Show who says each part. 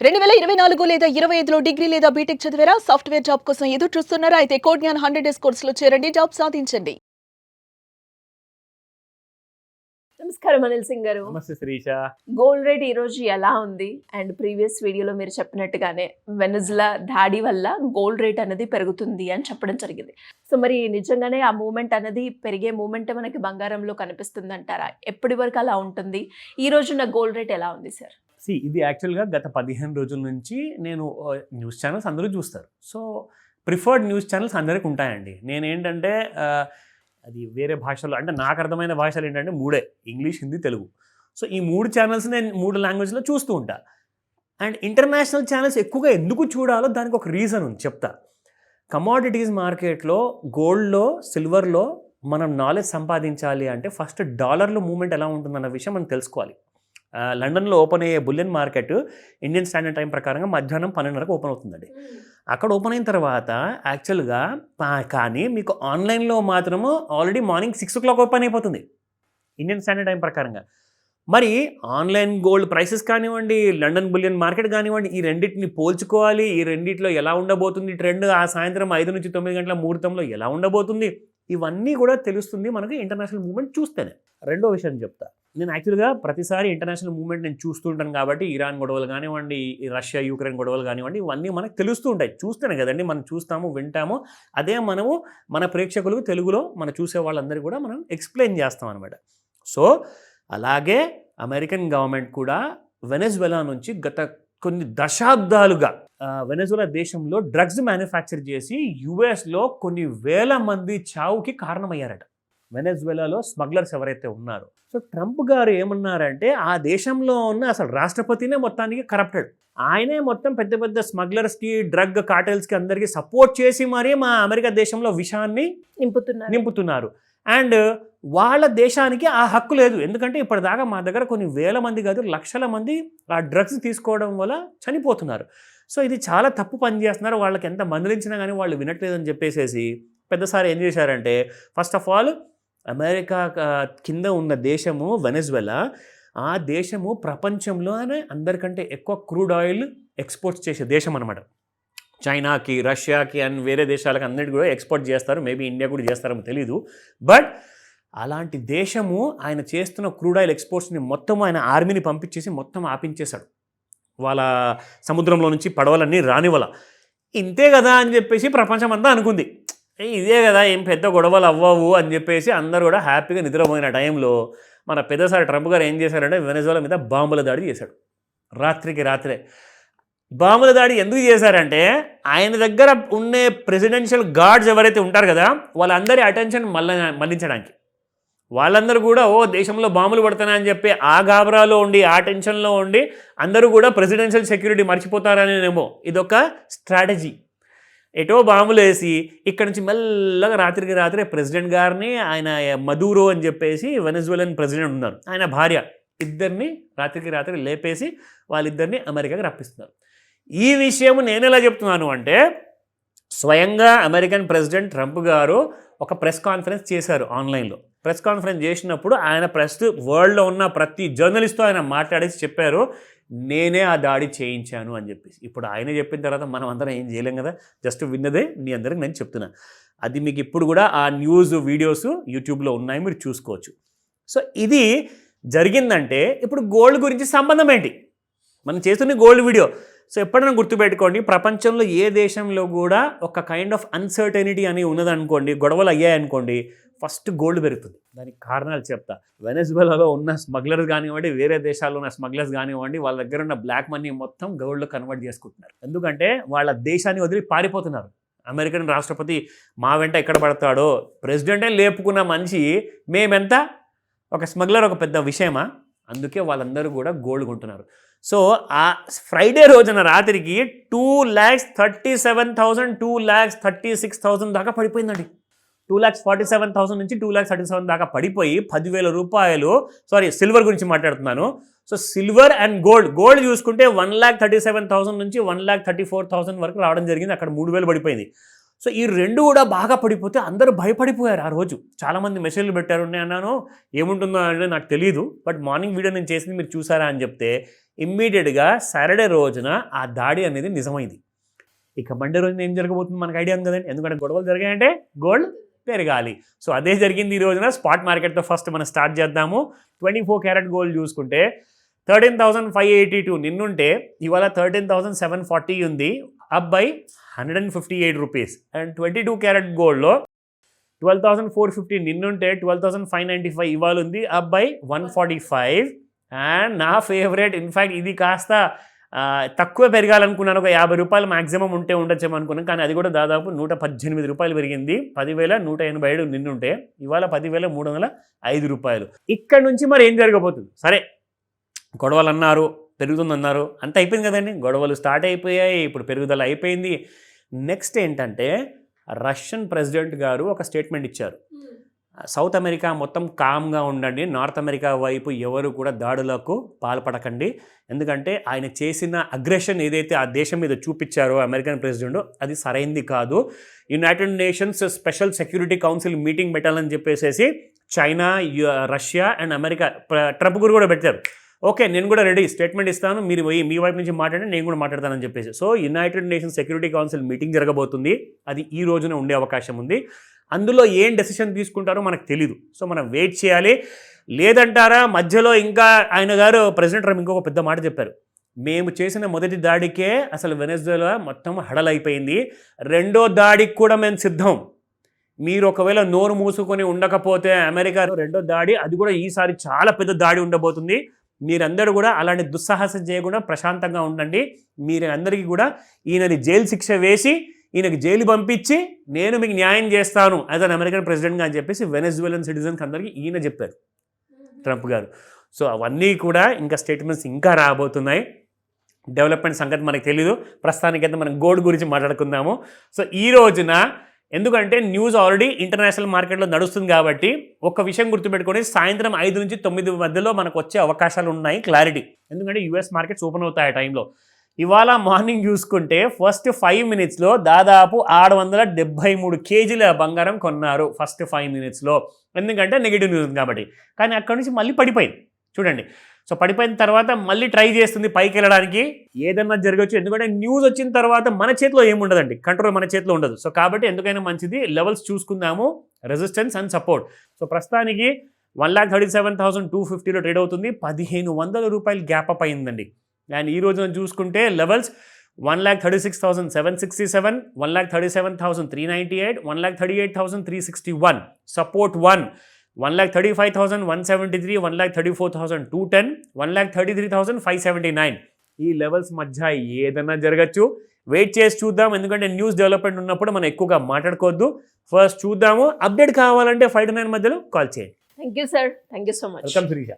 Speaker 1: 2024 లేదా 25లో డిగ్రీ లేదా బీటెక్ చదివారా? సాఫ్ట్‌వేర్ జాబ్ కోసం ఎదురు చూస్తున్నారా? అయితే కోడ్ జ్ఞాన్ 100 డేస్ కోర్సులో చేరండి. జాబ్ సాధించండి.
Speaker 2: నమస్కారం అనిల్ సింగ్ గారు.
Speaker 3: నమస్తే శిరీష.
Speaker 2: గోల్డ్ రేట్ ఈ రోజు ఎలా ఉంది? అండ్ ప్రీవియస్ వీడియోలో మీరు చెప్పినట్టుగానే వెనెజులా దాడి వల్ల గోల్డ్ రేట్ అనేది పెరుగుతుంది అని చెప్పడం జరిగింది. సో మరి నిజంగానే ఆ మూమెంట్ అనేది పెరిగే మూమెంటే మనకి బంగారంలో కనిపిస్తుంది అంటారా? ఎప్పటి వరకు అలా ఉంటుంది? ఈ రోజున్న గోల్డ్ రేట్ ఎలా ఉంది సార్?
Speaker 3: ఇది యాక్చువల్గా గత 15 రోజుల నుంచి నేను న్యూస్ ఛానల్స్ అందరూ చూస్తారు. సో ప్రిఫర్డ్ న్యూస్ ఛానల్స్ అందరికి ఉంటాయండి. నేనేంటంటే అది వేరే భాషలో అంటే నాకు అర్థమైన భాషలు ఏంటంటే మూడే: ఇంగ్లీష్, హిందీ, తెలుగు. సో ఈ 3 ఛానల్స్ నేను 3 లాంగ్వేజ్లో చూస్తూ ఉంటా. అండ్ ఇంటర్నేషనల్ ఛానల్స్ ఎక్కువగా ఎందుకు చూడాలో దానికి ఒక రీజన్ ఉంది, చెప్తా. కమోడిటీస్ మార్కెట్లో గోల్డ్లో, సిల్వర్లో మనం నాలెడ్జ్ సంపాదించాలి అంటే ఫస్ట్ డాలర్లో మూవ్మెంట్ ఎలా ఉంటుందన్న విషయం మనం తెలుసుకోవాలి. లండన్లో ఓపెన్ అయ్యే bullion market Indian standard time ప్రకారంగా మధ్యాహ్నం 12:30కు ఓపెన్ అవుతుందండి. అక్కడ ఓపెన్ అయిన తర్వాత యాక్చువల్గా కానీ మీకు ఆన్లైన్లో మాత్రము ఆల్రెడీ మార్నింగ్ 6 o'clock ఓపెన్ అయిపోతుంది ఇండియన్ స్టాండర్డ్ టైం ప్రకారంగా. మరి ఆన్లైన్ గోల్డ్ ప్రైసెస్ కానివ్వండి, లండన్ బులియన్ మార్కెట్ కానివ్వండి, ఈ రెండింటిని పోల్చుకోవాలి. ఈ రెండిట్లో ఎలా ఉండబోతుంది ట్రెండ్, ఆ సాయంత్రం 5 నుంచి 9 గంటల ముహూర్తంలో ఎలా ఉండబోతుంది, ఇవన్నీ కూడా తెలుస్తుంది మనకి ఇంటర్నేషనల్ మూవ్మెంట్ చూస్తేనే. రెండో విషయం చెప్తా. నేను యాక్చువల్గా ప్రతిసారి ఇంటర్నేషనల్ మూవ్మెంట్ నేను చూస్తుంటాను కాబట్టి ఇరాన్ గొడవలు కానివ్వండి, రష్యా యుక్రెయిన్ గొడవలు కానివ్వండి, ఇవన్నీ మనకు తెలుస్తూ ఉంటాయి. చూస్తేనే కదండి మనం చూస్తాము, వింటాము. అదే మనము మన ప్రేక్షకులకు తెలుగులో మన చూసే వాళ్ళందరికీ కూడా మనం ఎక్స్ప్లెయిన్ చేస్తాం అనమాట. సో అలాగే అమెరికన్ గవర్నమెంట్ కూడా వెనెజులా నుంచి గత కొన్ని దశాబ్దాలుగా వెనెజులా దేశంలో డ్రగ్స్ మ్యానుఫ్యాక్చర్ చేసి యుఎస్లో కొన్ని వేల మంది చావుకి కారణమయ్యారట. వెనెజులాలో స్మగ్లర్స్ ఎవరైతే ఉన్నారో. సో ట్రంప్ గారు ఏమన్నారంటే ఆ దేశంలో ఉన్న అసలు రాష్ట్రపతినే మొత్తానికి కరప్టెడ్. ఆయనే మొత్తం పెద్ద పెద్ద స్మగ్లర్స్కి, డ్రగ్ కార్టెల్స్కి అందరికీ సపోర్ట్ చేసి మరీ మా అమెరికా దేశంలో విషాన్ని నింపుతున్నారు. అండ్ వాళ్ళ దేశానికి ఆ హక్కు లేదు. ఎందుకంటే ఇప్పటిదాకా మా దగ్గర కొన్ని వేల మంది కాదు, లక్షల మంది ఆ డ్రగ్స్ తీసుకోవడం వల్ల చనిపోతున్నారు. సో ఇది చాలా తప్పు పని చేస్తున్నారు. వాళ్ళకి ఎంత మందలించినా కానీ వాళ్ళు వినట్లేదని చెప్పేసి పెద్దసారి ఏం చేశారంటే, ఫస్ట్ ఆఫ్ ఆల్ అమెరికా కింద ఉన్న దేశము వెనెజులా, ఆ దేశము ప్రపంచంలోనే అందరికంటే ఎక్కువ క్రూడ్ ఆయిల్ ఎక్స్పోర్ట్స్ చేసే దేశం అనమాట. చైనాకి, రష్యాకి అండ్ వేరే దేశాలకు అన్నిటి కూడా ఎక్స్పోర్ట్ చేస్తారు. మేబీ ఇండియా కూడా చేస్తారో తెలీదు. బట్ అలాంటి దేశము ఆయన చేస్తున్న క్రూడ్ ఆయిల్ ఎక్స్పోర్ట్స్ని మొత్తం ఆయన ఆర్మీని పంపించేసి మొత్తం ఆపించేశాడు. వాళ్ళ సముద్రంలో నుంచి పడవలన్నీ రానివ్వాల. ఇంతే కదా అని చెప్పేసి ప్రపంచం అంతా అనుకుంది. ఇదే కదా, ఏం పెద్ద గొడవలు అవ్వవు అని చెప్పేసి అందరూ కూడా హ్యాపీగా నిద్రపోయిన టైంలో మన పెద్దసారి ట్రంప్ గారు ఏం చేశారంటే వెనెజులా మీద బాంబుల దాడి చేశాడు. రాత్రికి రాత్రే బాంబుల దాడి ఎందుకు చేశారంటే ఆయన దగ్గర ఉండే ప్రెసిడెన్షియల్ గార్డ్స్ ఎవరైతే ఉంటారు కదా, వాళ్ళందరి అటెన్షన్ మళ్ళించడానికి. వాళ్ళందరూ కూడా దేశంలో బాంబులు పడుతున్నాయని చెప్పి ఆ గాబరాలో ఉండి, ఆ టెన్షన్లో ఉండి అందరూ కూడా ప్రెసిడెన్షియల్ సెక్యూరిటీ మర్చిపోతారనేమో ఇదొక స్ట్రాటజీ. ఎటో బాంబులు వేసి ఇక్కడ నుంచి మెల్లగా రాత్రికి రాత్రే ప్రెసిడెంట్ గారిని, ఆయన మదూరో అని చెప్పేసి వెనెజులాన్ ప్రెసిడెంట్ ఉన్నారు, ఆయన భార్య, ఇద్దరిని రాత్రికి రాత్రి లేపేసి వాళ్ళిద్దరిని అమెరికాకి రప్పిస్తున్నారు. ఈ విషయం నేను ఎలా చెప్తున్నాను అంటే, స్వయంగా అమెరికన్ ప్రెసిడెంట్ ట్రంప్ గారు ఒక ప్రెస్ కాన్ఫరెన్స్ చేశారు ఆన్లైన్లో. ప్రెస్ కాన్ఫరెన్స్ చేసినప్పుడు ఆయన వరల్డ్లో ఉన్న ప్రతి జర్నలిస్ట్తో ఆయన మాట్లాడేసి చెప్పారు, నేనే ఆ దాడి చేయించాను అని చెప్పేసి. ఇప్పుడు ఆయన చెప్పిన తర్వాత మనం అందరం ఏం చేయలేం కదా, జస్ట్ విన్నదే మీ అందరికి నేను చెప్తున్నా. అది మీకు ఇప్పుడు కూడా ఆ న్యూస్ వీడియోస్ యూట్యూబ్లో ఉన్నాయి, మీరు చూసుకోవచ్చు. సో ఇది జరిగిందంటే ఇప్పుడు గోల్డ్ గురించి సంబంధం ఏంటి? మనం చేస్తున్న గోల్డ్ వీడియో. సో ఎప్పుడైనా గుర్తుపెట్టుకోండి, ప్రపంచంలో ఏ దేశంలో కూడా ఒక కైండ్ ఆఫ్ అన్సర్టెనిటీ అని ఉన్నదనుకోండి, గొడవలు అయ్యాయనుకోండి, ఫస్ట్ గోల్డ్ పెరుగుతుంది. దానికి కారణాలు చెప్తా. వెనెజులాలో ఉన్న స్మగ్లర్స్ కానివ్వండి, వేరే దేశాల్లో ఉన్న స్మగ్లర్స్ కానివ్వండి, వాళ్ళ దగ్గర ఉన్న బ్లాక్ మనీ మొత్తం గోల్డ్లో కన్వర్ట్ చేసుకుంటున్నారు. ఎందుకంటే వాళ్ళ దేశాన్ని వదిలి పారిపోతున్నారు. అమెరికన్ రాష్ట్రపతి మా వెంట ఎక్కడ పడతాడో, ప్రెసిడెంటే లేపుకున్న మనిషి మేమెంత, ఒక స్మగ్లర్ ఒక పెద్ద విషయమా? అందుకే వాళ్ళందరూ కూడా గోల్డ్ కొంటున్నారు. సో ఆ ఫ్రైడే రోజున రాత్రికి 2,37,000 2,36,000 దాకా పడిపోయిందండి. 2,47,000 నుంచి 2,37,000 దాకా పడిపోయి 10,000 రూపాయలు, సిల్వర్ గురించి మాట్లాడుతున్నాను. సో సిల్వర్ అండ్ గోల్డ్ చూసుకుంటే 1,37,000 నుంచి 1,34,000 వరకు రావడం జరిగింది. అక్కడ 3,000 పడిపోయింది. సో ఈ రెండు కూడా బాగా పడిపోతే అందరూ భయపడిపోయారు. ఆ రోజు చాలామంది మెసేజ్లు పెట్టారు. నేను అన్నాను ఏముంటుందో అంటే నాకు తెలియదు, బట్ మార్నింగ్ వీడియో నేను చేసింది మీరు చూసారా అని చెప్తే, ఇమ్మీడియట్గా సాటర్డే రోజున ఆ దాడి అనేది నిజమైంది. ఇక మండే రోజున ఏం జరగబోతుంది మనకు ఐడియా ఉంది కదండి, ఎందుకంటే గొడవలు జరిగాయంటే గోల్డ్ పెరగాలి. సో అదే జరిగింది ఈ రోజున. స్పాట్ మార్కెట్తో ఫస్ట్ మనం స్టార్ట్ చేద్దాము. 24 క్యారెట్ గోల్డ్ చూసుకుంటే 13,582 నిన్నుంటే ఇవాళ 13,740 ఉంది, up by 158 rupees. And 22 carrot గోల్డ్లో 12,450 నిన్నుంటే 12,595 ఇవాళ ఉంది, అప్ బై 145. అండ్ నా ఫేవరెట్, ఇన్ఫ్యాక్ట్ ఇది కాస్త తక్కువ పెరగాలనుకున్నాను, ఒక 50 రూపాయలు మ్యాక్సిమం ఉంటే ఉండొచ్చేమో అనుకున్నాను, కానీ అది కూడా దాదాపు 118 రూపాయలు పెరిగింది. 10,187 నిన్నుంటే ఇవాళ 10,305 రూపాయలు. ఇక్కడ నుంచి మరి ఏం జరగబోతుంది? సరే, గొడవలు అన్నారు, పెరుగుతుందన్నారు, అంత అయిపోయింది కదండి. గొడవలు స్టార్ట్ అయిపోయాయి, ఇప్పుడు పెరుగుదల అయిపోయింది. నెక్స్ట్ ఏంటంటే రష్యన్ ప్రెసిడెంట్ గారు ఒక స్టేట్మెంట్ ఇచ్చారు. సౌత్ అమెరికా మొత్తం కామ్గా ఉండండి, నార్త్ అమెరికా వైపు ఎవరు కూడా దాడులకు పాల్పడకండి, ఎందుకంటే ఆయన చేసిన అగ్రెషన్ ఏదైతే ఆ దేశం మీద చూపించారో అమెరికన్ ప్రెసిడెంట్, అది సరైంది కాదు. United Nations special security council meeting పెట్టాలని చెప్పేసి China, Russia and America Trump గురు కూడా పెట్టారు. ఓకే, నేను కూడా రెడీ, స్టేట్మెంట్ ఇస్తాను, మీరు మీ వైపు నుంచి మాట్లాడండి, నేను కూడా మాట్లాడతానని చెప్పేసి. So United nations security council meeting జరగబోతుంది, అది ఈ రోజున ఉండే అవకాశం ఉంది. అందులో ఏం డెసిషన్ తీసుకుంటారో మనకు తెలీదు. సో మనం వెయిట్ చేయాలి. లేదంటారా మధ్యలో ఇంకా ఆయన గారు ప్రెసిడెంట్ ట్రంప్ ఇంకొక పెద్ద మాట చెప్పారు. మేము చేసిన మొదటి దాడికే అసలు వెనెజులా మొత్తం హడలైపోయింది, రెండో దాడికి కూడా మేము సిద్ధం. మీరు ఒకవేళ నోరు మూసుకొని ఉండకపోతే అమెరికా రెండో దాడి, అది కూడా ఈసారి చాలా పెద్ద దాడి ఉండబోతుంది. మీరందరూ కూడా అలాంటి దుస్సాహసం చేయకుండా ప్రశాంతంగా ఉండండి. మీరందరికీ కూడా ఈయనని జైలు శిక్ష వేసి ఈయనకి జైలు పంపించి నేను మీకు న్యాయం చేస్తాను యాజ్ అన్ అమెరికన్ ప్రెసిడెంట్గా అని చెప్పేసి వెనెజువెలన్ సిటిజన్స్ అందరికీ ఈయన చెప్పారు, ట్రంప్ గారు. సో అవన్నీ కూడా ఇంకా స్టేట్మెంట్స్ ఇంకా రాబోతున్నాయి. డెవలప్మెంట్ సంగతి మనకు తెలీదు. ప్రస్తుతానికైతే మనం గోల్డ్ గురించి మాట్లాడుకుందాము. సో ఈ రోజున ఎందుకంటే న్యూస్ ఆల్రెడీ ఇంటర్నేషనల్ మార్కెట్లో నడుస్తుంది కాబట్టి ఒక విషయం గుర్తుపెట్టుకొని, సాయంత్రం 5 నుంచి 9 మధ్యలో మనకు వచ్చే అవకాశాలు ఉన్నాయి, క్లారిటీ. ఎందుకంటే యూఎస్ మార్కెట్స్ ఓపెన్ అవుతాయి ఆ టైంలో. ఇవాళ మార్నింగ్ చూసుకుంటే ఫస్ట్ 5 మినిట్స్లో దాదాపు 673 కేజీల బంగారం కొన్నారు ఫస్ట్ 5 మినిట్స్లో, ఎందుకంటే నెగిటివ్ న్యూస్ కాబట్టి. కానీ అక్కడి నుంచి మళ్ళీ పడిపోయింది చూడండి. సో పడిపోయిన తర్వాత మళ్ళీ ట్రై చేస్తుంది పైకి వెళ్ళడానికి, ఏదన్నా జరగచ్చు. ఎందుకంటే న్యూస్ వచ్చిన తర్వాత మన చేతిలో ఏముండదండి, కంట్రోల్ మన చేతిలో ఉండదు. సో కాబట్టి ఎందుకైనా మంచిది లెవెల్స్ చూసుకుందాము, రెసిస్టెన్స్ అండ్ సపోర్ట్. సో ప్రస్తుతానికి 1,37,250లో ట్రేడ్ అవుతుంది, 1,500 రూపాయలు గ్యాప్ అప్ అయిందండి. అండ్ ఈ రోజున చూసుకుంటే లెవెల్స్ 1,36,767, 1,37,398, 1,38,361, సపోర్ట్ 1,35,173, 1,34,210, 1,33,579. ఈ లెవెల్స్ మధ్య ఏదైనా జరగచ్చు. వెయిట్ చేసి చూద్దాం, ఎందుకంటే న్యూస్ డెవలప్మెంట్ ఉన్నప్పుడు మనం ఎక్కువగా మాట్లాడుకోవద్దు. ఫస్ట్ చూద్దాము. అప్డేట్ కావాలంటే 5 to 9 మధ్యలో కాల్ చేయండి.
Speaker 2: Thank you sir, thank you so much.
Speaker 3: Welcome Srisha.